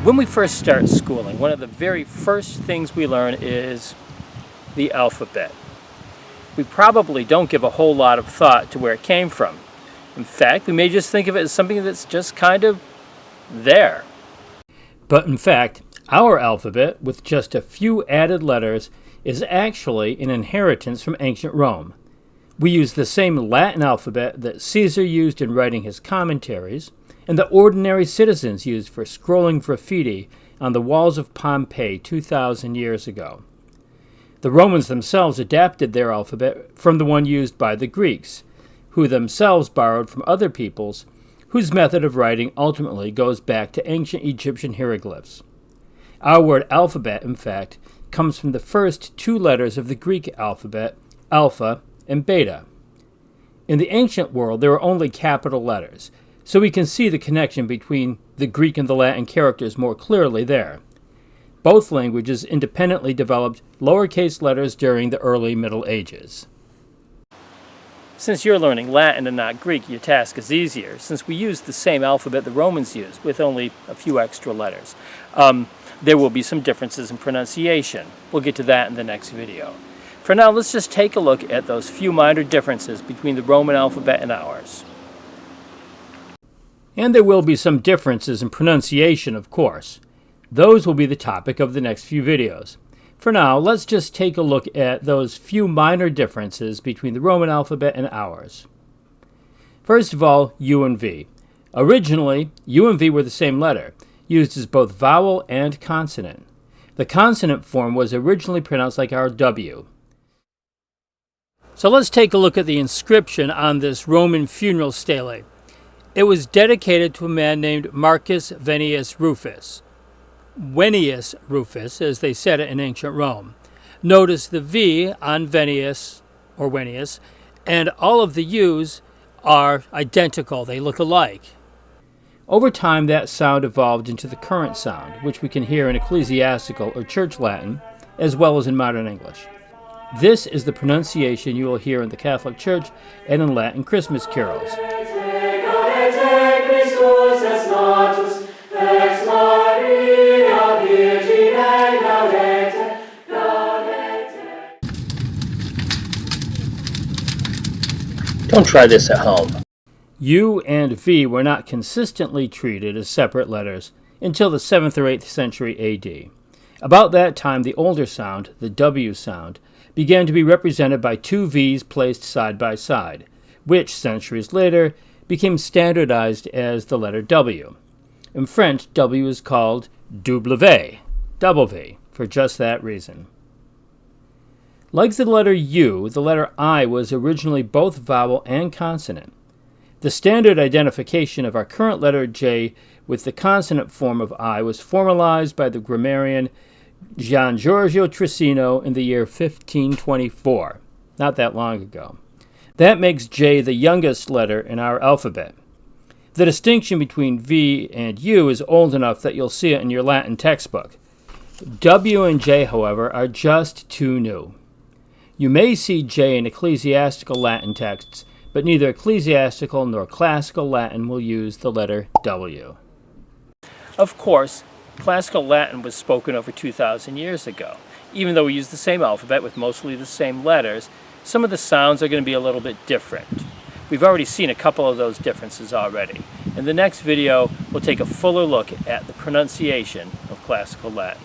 When we first start schooling, one of the very first things we learn is the alphabet. We probably don't give a whole lot of thought to where it came from. In fact, we may just think of it as something that's just kind of there. But in fact, our alphabet, with just a few added letters, is actually an inheritance from ancient Rome. We use the same Latin alphabet that Caesar used in writing his commentaries, and the ordinary citizens used for scrolling graffiti on the walls of Pompeii 2,000 years ago. The Romans themselves adapted their alphabet from the one used by the Greeks, who themselves borrowed from other peoples, whose method of writing ultimately goes back to ancient Egyptian hieroglyphs. Our word alphabet, in fact, comes from the first two letters of the Greek alphabet, alpha and beta. In the ancient world, there were only capital letters, so we can see the connection between the Greek and the Latin characters more clearly there. Both languages independently developed lowercase letters during the early Middle Ages. Since you're learning Latin and not Greek, your task is easier, since we use the same alphabet the Romans used, with only a few extra letters. There will be some differences in pronunciation. We'll get to that in the next video. For now, let's just take a look at those few minor differences between the Roman alphabet and ours. And there will be some differences in pronunciation, of course. Those will be the topic of the next few videos. For now, let's just take a look at those few minor differences between the Roman alphabet and ours. First of all, U and V. Originally, U and V were the same letter, used as both vowel and consonant. The consonant form was originally pronounced like our W. So let's take a look at the inscription on this Roman funeral stele. It was dedicated to a man named Marcus Vennius Rufus. Vennius Rufus, as they said it in ancient Rome. Notice the V on Vennius, or Vennius, and all of the U's are identical. They look alike. Over time, that sound evolved into the current sound, which we can hear in ecclesiastical or church Latin, as well as in modern English. This is the pronunciation you will hear in the Catholic Church and in Latin Christmas carols. Don't try this at home. U and V were not consistently treated as separate letters until the 7th or 8th century AD. About that time, the older sound, the W sound, began to be represented by two V's placed side by side, which, centuries later, became standardized as the letter W. In French, W is called W, double V, for just that reason. Like the letter U, the letter I was originally both vowel and consonant. The standard identification of our current letter J with the consonant form of I was formalized by the grammarian Gian Giorgio Trissino in the year 1524, not that long ago. That makes J the youngest letter in our alphabet. The distinction between V and U is old enough that you'll see it in your Latin textbook. W and J, however, are just too new. You may see J in ecclesiastical Latin texts, but neither ecclesiastical nor classical Latin will use the letter W. Of course, classical Latin was spoken over 2,000 years ago. Even though we use the same alphabet with mostly the same letters, some of the sounds are going to be a little bit different. We've already seen a couple of those differences already. In the next video, we'll take a fuller look at the pronunciation of classical Latin.